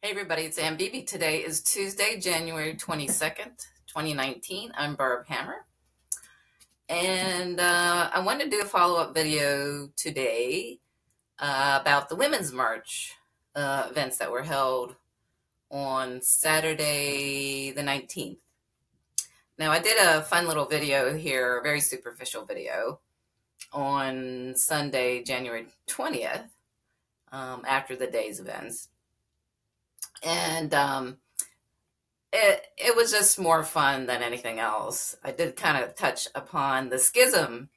Hey everybody, it's Ann Beebe. Today is Tuesday, January 22nd, 2019. I'm Barb Hammer. And I wanted to do a follow-up video today about the Women's March events that were held on Saturday the 19th. Now, I did a fun little video here, a very superficial video, on Sunday, January 20th, after the day's events. And it was just more fun than anything else. I did kind of touch upon the schism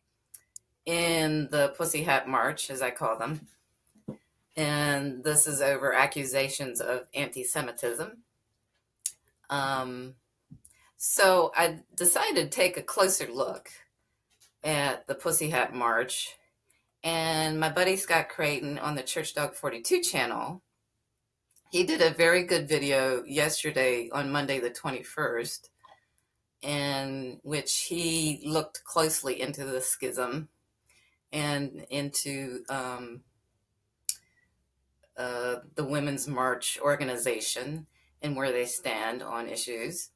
in the Pussy Hat March, as I call them. And this is over accusations of anti-Semitism. So I decided to take a closer look at the Pussy Hat March. And my buddy Scott Creighton on the Church Dog 42 channel, he did a very good video yesterday on Monday the 21st, in which he looked closely into the schism and into the Women's March organization and where they stand on issues.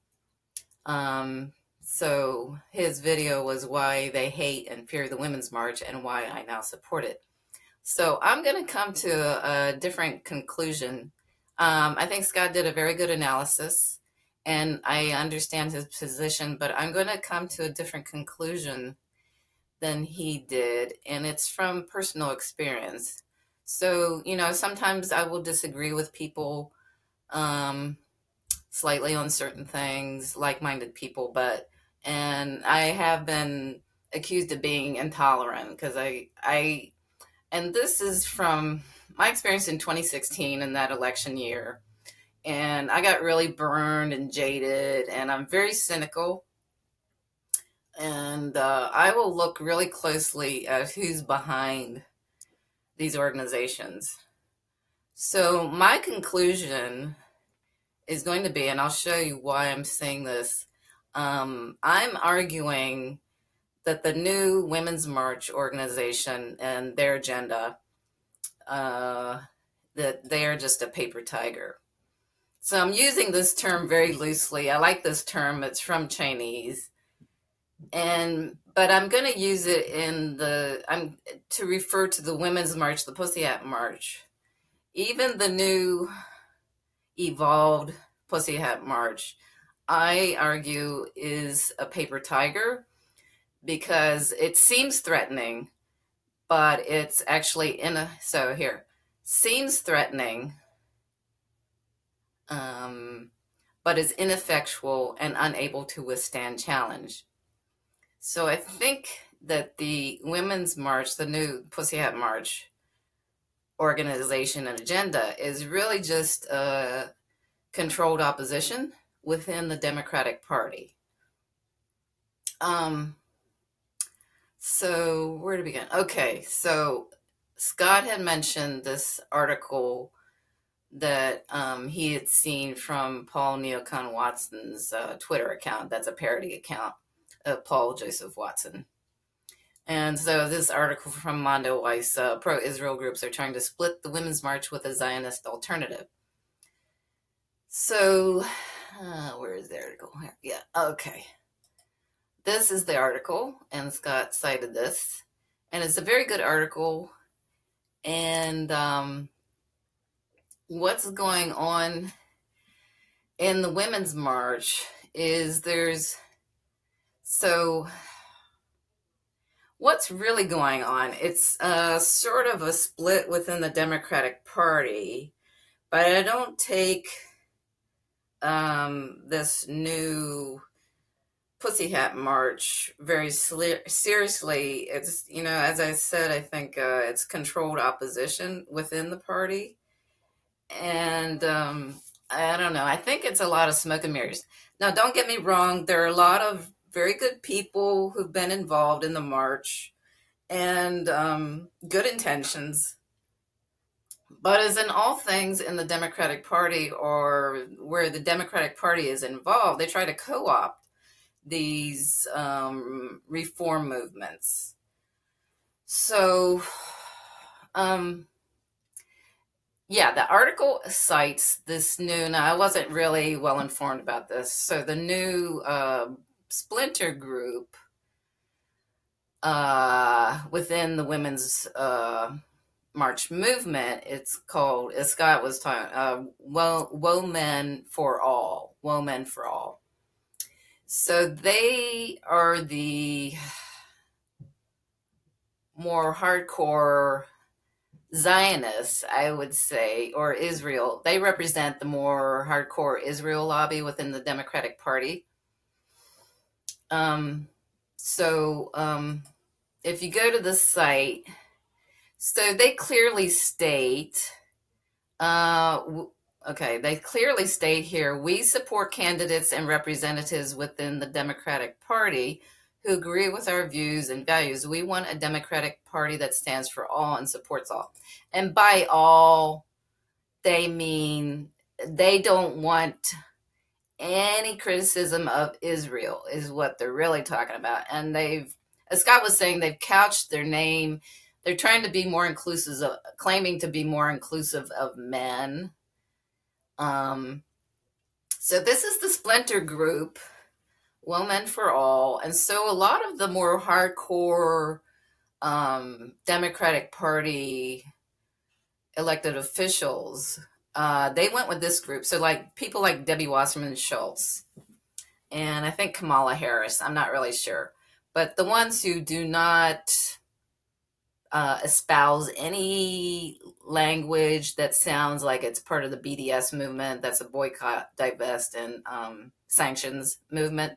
So his video was why they hate and fear the Women's March and why I now support it. So I'm going to come to a different conclusion. I think Scott did a very good analysis, and I understand his position, but I'm going to come to a different conclusion than he did, and it's from personal experience. So, sometimes I will disagree with people slightly on certain things, like-minded people, and I have been accused of being intolerant because and this is from my experience in 2016 in that election year. And I got really burned and jaded, and I'm very cynical. And I will look really closely at who's behind these organizations. So my conclusion is going to be, and I'll show you why I'm saying this, I'm arguing that the new Women's March organization and their agenda, that they are just a paper tiger. So I'm using this term very loosely. I like this term. It's from Chinese. But I'm going to use it to refer to the Women's March, the Pussy Hat March. Even the new evolved Pussy Hat March, I argue, is a paper tiger because it seems threatening, but it's actually seems threatening, but is ineffectual and unable to withstand challenge. So I think that the Women's March, the new Pussy Hat March organization and agenda, is really just a controlled opposition within the Democratic Party. So where to begin? Okay, so Scott had mentioned this article that he had seen from Paul Neocon Watson's Twitter account. That's a parody account of Paul Joseph Watson. And so this article from Mondo Weiss, pro-Israel groups are trying to split the Women's March with a Zionist alternative. So where is the article? Yeah, okay. This is the article, and Scott cited this. And it's a very good article. And what's going on in the Women's March is what's really going on? It's sort of a split within the Democratic Party, but I don't take this new Pussy Hat March very seriously. It's, as I said, I think it's controlled opposition within the party. And I don't know. I think it's a lot of smoke and mirrors. Now, don't get me wrong. There are a lot of very good people who've been involved in the march and good intentions. But as in all things in the Democratic Party, or where the Democratic Party is involved, they try to co-opt these reform movements. So Yeah, the article cites this new. Now, I wasn't really well informed about this. So the new splinter group within the women's march movement. It's called, as Scott was talking, Women for All. Women for All. So they are the more hardcore Zionists, I would say, or Israel. They represent the more hardcore Israel lobby within the Democratic Party. Um, so if you go to the site, so they clearly state, they clearly state here, we support candidates and representatives within the Democratic Party who agree with our views and values. We want a Democratic Party that stands for all and supports all. And by all, they mean they don't want any criticism of Israel, is what they're really talking about. And they've, as Scott was saying, they've couched their name. They're trying to be more inclusive, claiming to be more inclusive of men. So this is the splinter group, Women for All. And so a lot of the more hardcore Democratic Party elected officials, they went with this group. So like people like Debbie Wasserman Schultz and I think Kamala Harris, I'm not really sure. But the ones who do not espouse any language that sounds like it's part of the BDS movement, that's a boycott, divest, and sanctions movement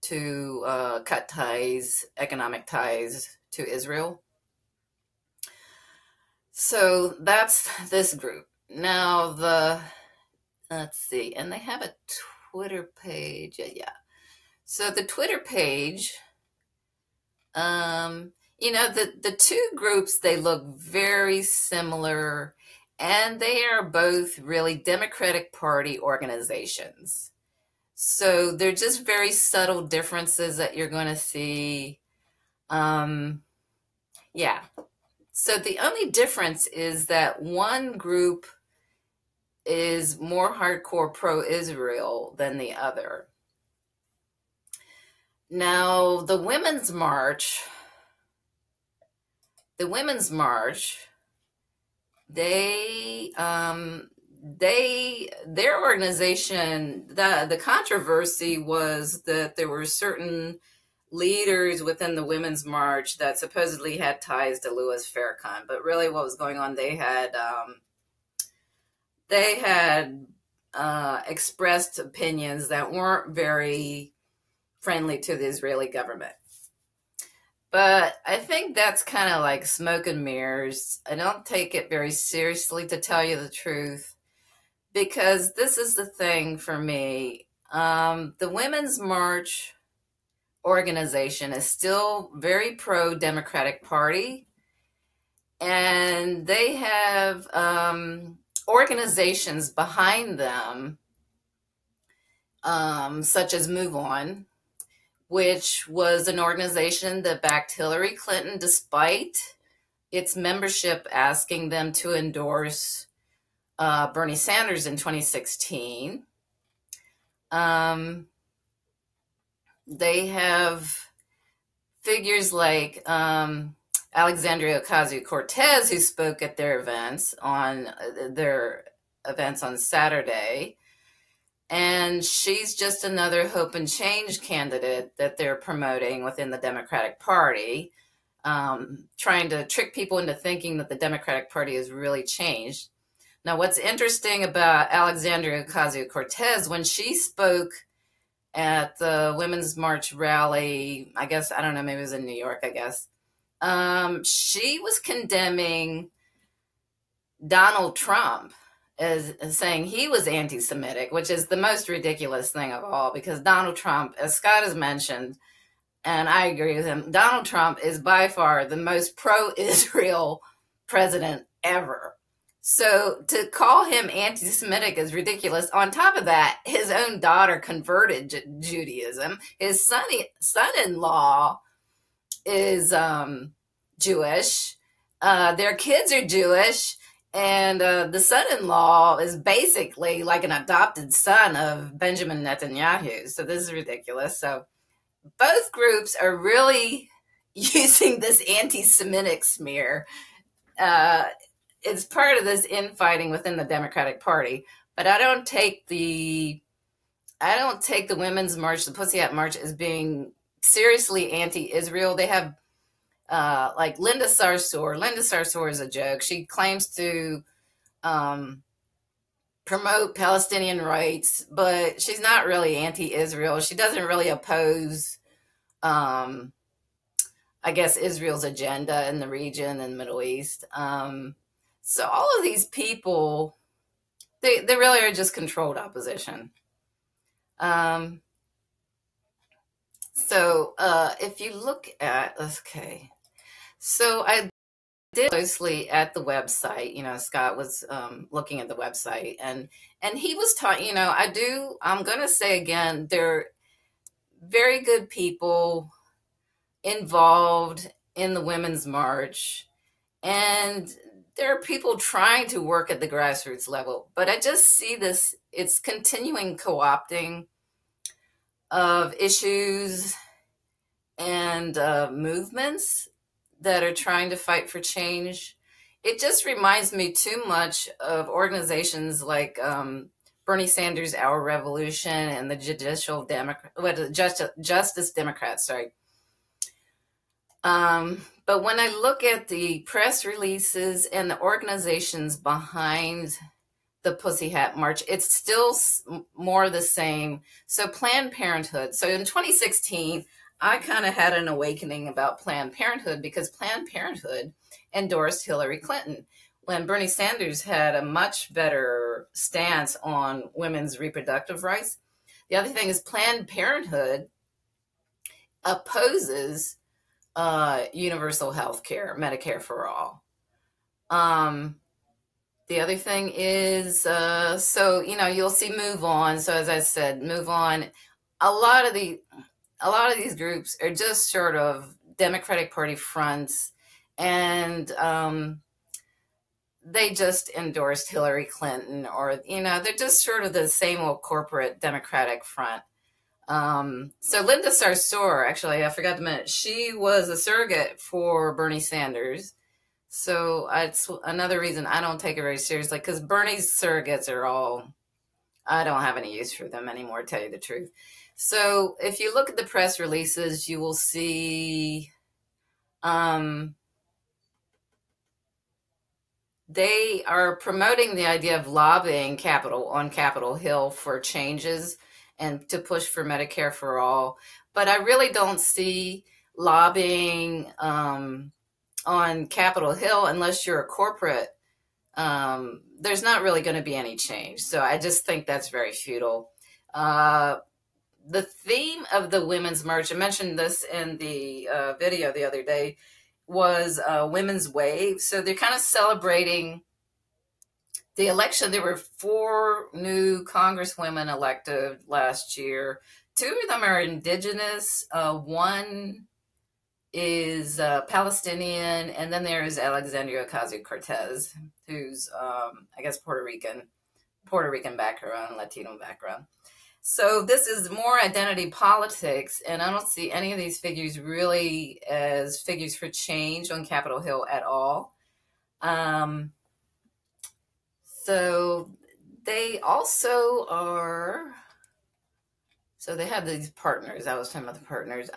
to cut ties, economic ties to Israel. So that's this group. Now let's see, and they have a Twitter page. Yeah. So the Twitter page, the two groups, they look very similar, and they are both really Democratic Party organizations. So they're just very subtle differences that you're going to see. Yeah. So the only difference is that one group is more hardcore pro-Israel than the other. Now, the Women's March, their organization, the controversy was that there were certain leaders within the Women's March that supposedly had ties to Louis Farrakhan, but really what was going on, they had expressed opinions that weren't very friendly to the Israeli government. But I think that's kind of like smoke and mirrors. I don't take it very seriously, to tell you the truth, because this is the thing for me. The Women's March organization is still very pro-Democratic Party, and they have organizations behind them, such as Move On, which was an organization that backed Hillary Clinton despite its membership asking them to endorse Bernie Sanders in 2016. They have figures like Alexandria Ocasio-Cortez, who spoke at their events on Saturday. And she's just another hope and change candidate that they're promoting within the Democratic Party, trying to trick people into thinking that the Democratic Party has really changed. Now, what's interesting about Alexandria Ocasio-Cortez, when she spoke at the Women's March rally, I guess, I don't know, maybe it was in New York, I guess, she was condemning Donald Trump as saying he was anti-Semitic, which is the most ridiculous thing of all, because Donald Trump, as Scott has mentioned, and I agree with him, Donald Trump is by far the most pro-Israel president ever. So to call him anti-Semitic is ridiculous. On top of that, his own daughter converted Judaism. His son-in-law is Jewish. Their kids are Jewish. And the son-in-law is basically like an adopted son of Benjamin Netanyahu. So this is ridiculous. So both groups are really using this anti-Semitic smear. It's part of this infighting within the Democratic Party. But I don't take the Women's March, the Pussy Hat March, as being seriously anti-Israel. They have like Linda Sarsour. Linda Sarsour is a joke. She claims to promote Palestinian rights, but she's not really anti-Israel. She doesn't really oppose, I guess, Israel's agenda in the region and the Middle East. So all of these people, they really are just controlled opposition. So if you look at, okay, so I did closely at the website. Scott was looking at the website, and he was talking. I'm going to say again, they're very good people involved in the Women's March, and there are people trying to work at the grassroots level. But I just see this, it's continuing co-opting of issues and movements that are trying to fight for change. It just reminds me too much of organizations like Bernie Sanders' Our Revolution and the Justice Democrats, sorry. But when I look at the press releases and the organizations behind the Pussy Hat March, it's still more the same. So Planned Parenthood. So in 2016, I kind of had an awakening about Planned Parenthood because Planned Parenthood endorsed Hillary Clinton when Bernie Sanders had a much better stance on women's reproductive rights. The other thing is Planned Parenthood opposes universal health care, Medicare for all. The other thing is, so, you'll see Move On. So as I said, Move On, a lot of these groups are just sort of Democratic Party fronts, and they just endorsed Hillary Clinton, or, they're just sort of the same old corporate Democratic front. So Linda Sarsour, actually, I forgot to mention, she was a surrogate for Bernie Sanders. So it's another reason I don't take it very seriously, because Bernie's surrogates are all, I don't have any use for them anymore, to tell you the truth. So if you look at the press releases, you will see they are promoting the idea of lobbying on Capitol Hill for changes and to push for Medicare for all. But I really don't see lobbying on Capitol Hill unless you're a corporate. There's not really going to be any change. So I just think that's very futile. The theme of the Women's March, I mentioned this in the video the other day, was Women's Wave. So they're kind of celebrating the election. There were 4 new congresswomen elected last year. 2 of them are indigenous. One is Palestinian, and then there is Alexandria Ocasio-Cortez, who's, I guess, Puerto Rican background, Latino background. So this is more identity politics, and I don't see any of these figures really as figures for change on Capitol Hill at all. So they also are, so they have these partners. I was talking about the partners.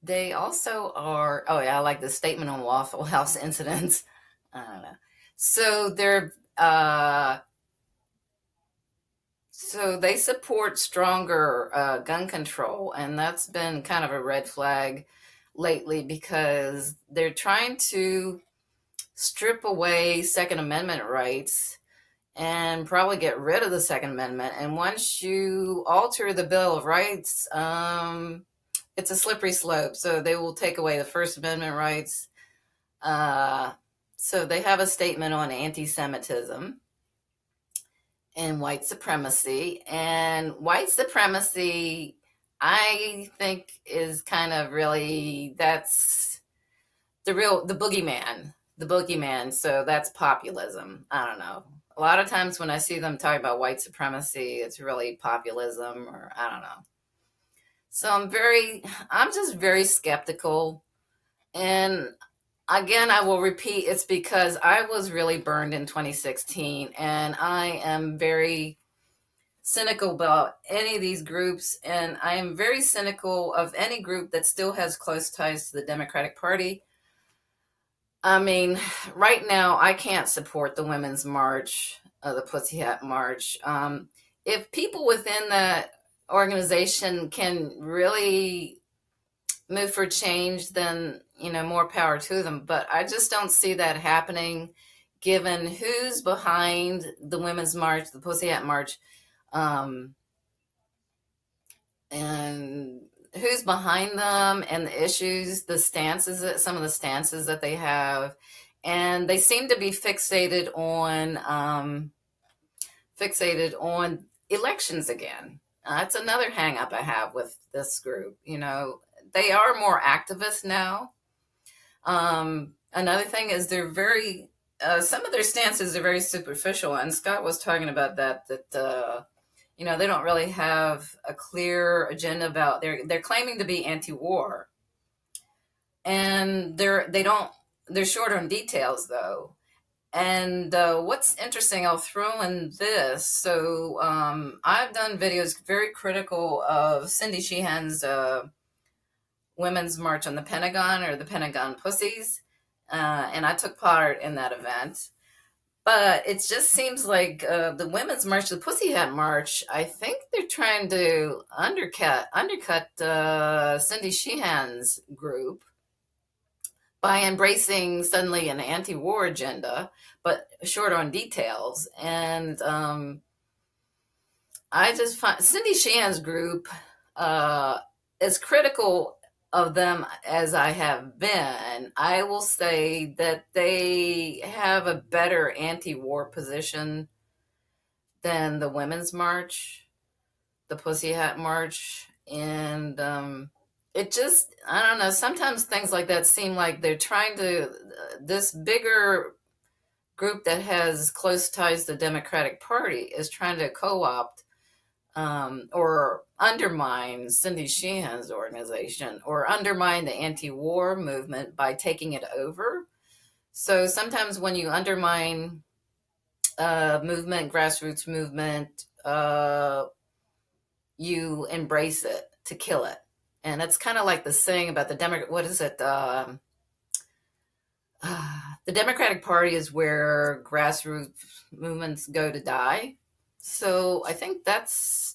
They also are, oh yeah, I like the statement on Waffle House incidents. I don't know. So they're, so they support stronger gun control, and that's been kind of a red flag lately because they're trying to strip away Second Amendment rights and probably get rid of the Second Amendment. And once you alter the Bill of Rights, it's a slippery slope. So they will take away the First Amendment rights. So they have a statement on anti-Semitism and white supremacy. And white supremacy, I think, is kind of really, that's the boogeyman. the boogeyman. So that's populism. I don't know. A lot of times when I see them talk about white supremacy, it's really populism, or I don't know. So I'm just very skeptical. And again, I will repeat, it's because I was really burned in 2016, and I am very cynical about any of these groups, and I am very cynical of any group that still has close ties to the Democratic Party. I mean, right now, I can't support the Women's March, the Pussy Hat March. If people within that organization can really move for change, then, more power to them. But I just don't see that happening given who's behind the Women's March, the Pussy Hat March, um, and who's behind them, and the issues, the stances, some of the stances that they have. And they seem to be fixated on elections again. That's another hang up I have with this group. They are more activists now. Another thing is they're very, some of their stances are very superficial. And Scott was talking about that they don't really have a clear agenda about, they're claiming to be anti-war. And they're short on details though. And what's interesting, I'll throw in this. So I've done videos very critical of Cindy Sheehan's Women's March on the Pentagon, or the Pentagon Pussies. And I took part in that event. But it just seems like the Women's March, the Pussy Hat March, I think they're trying to undercut Cindy Sheehan's group by embracing suddenly an anti-war agenda, but short on details. And I just find Cindy Sheehan's group, as critical of them as I have been, I will say that they have a better anti-war position than the Women's March, the Pussy Hat March. And it just, I don't know, sometimes things like that seem like they're trying to, this bigger group that has close ties to the Democratic Party is trying to co-opt or undermine Cindy Sheehan's organization, or undermine the anti-war movement by taking it over. So sometimes when you undermine movement, grassroots movement, you embrace it to kill it. And it's kind of like the saying about the Democrat, what is it? The Democratic Party is where grassroots movements go to die. So I think that's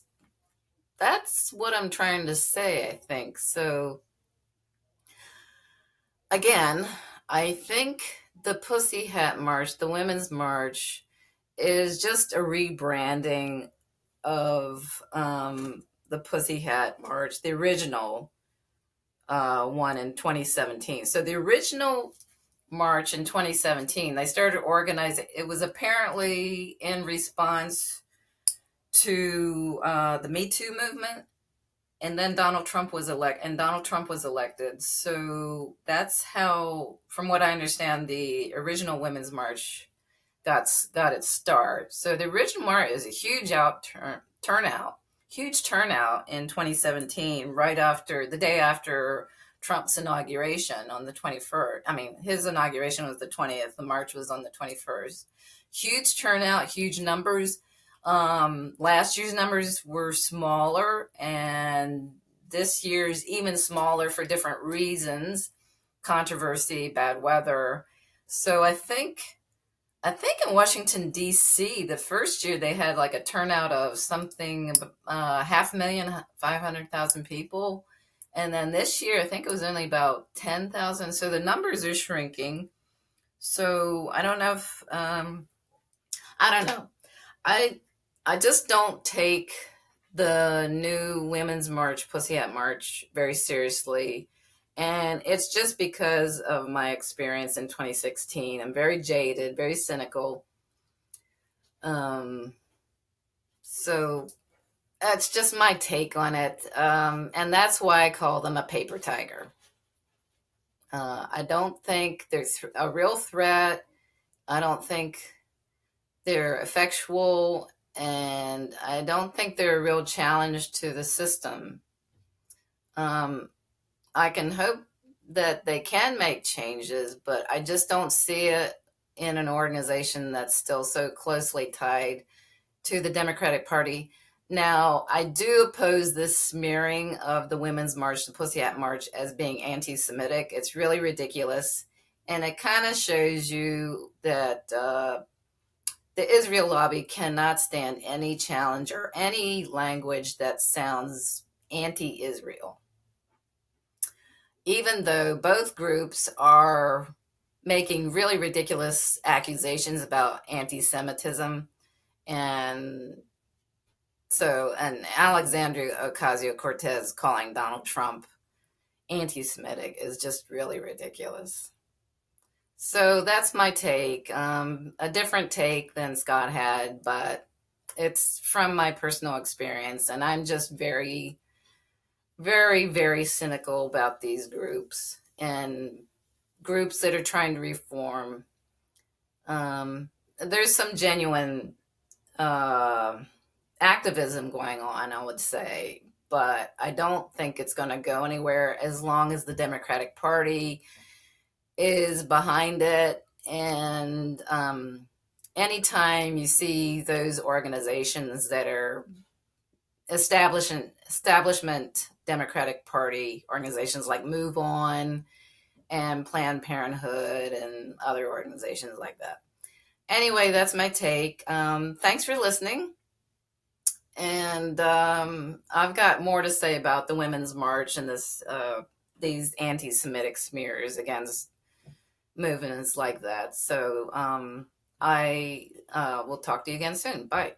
what I'm trying to say, I think. So again, I think the Pussy Hat March, the Women's March, is just a rebranding of the Pussy Hat March, the original one in 2017. So the original March in 2017, they started organizing. It was apparently in response to the Me Too movement, and then Donald Trump was elected. So that's how, from what I understand, the original Women's March got its start. So the original march is a huge turnout in 2017, right after the day after Trump's inauguration on the 21st. I mean, his inauguration was the 20th. The march was on the 21st. Huge turnout, huge numbers. Last year's numbers were smaller, and this year's even smaller for different reasons: controversy, bad weather. So I think in Washington, D.C., the first year they had like a turnout of something 500,000 people. And then this year, I think it was only about 10,000. So the numbers are shrinking. So I don't know if, I don't know. I just don't take the new Women's March, Pussy Hat March, very seriously. And it's just because of my experience in 2016. I'm very jaded, very cynical. So that's just my take on it. And that's why I call them a paper tiger. I don't think there's a real threat. I don't think they're effectual, and I don't think they're a real challenge to the system. Um, I can hope that they can make changes, but I just don't see it in an organization that's still so closely tied to the Democratic Party. Now, I do oppose this smearing of the Women's March, the Pussy Hat March, as being anti Semitic. It's really ridiculous. And it kind of shows you that the Israel lobby cannot stand any challenge or any language that sounds anti Israel, even though both groups are making really ridiculous accusations about anti Semitism. And and Alexandria Ocasio-Cortez calling Donald Trump anti-Semitic is just really ridiculous. So that's my take. A different take than Scott had, but it's from my personal experience, and I'm just very, very, very cynical about these groups and groups that are trying to reform. There's some genuine activism going on, I would say, but I don't think it's going to go anywhere as long as the Democratic Party is behind it. And anytime you see those organizations that are establishment Democratic Party organizations like Move On and Planned Parenthood and other organizations like that. Anyway, that's my take. Thanks for listening. And I've got more to say about the Women's March and these anti-Semitic smears against movements like that. So I will talk to you again soon. Bye.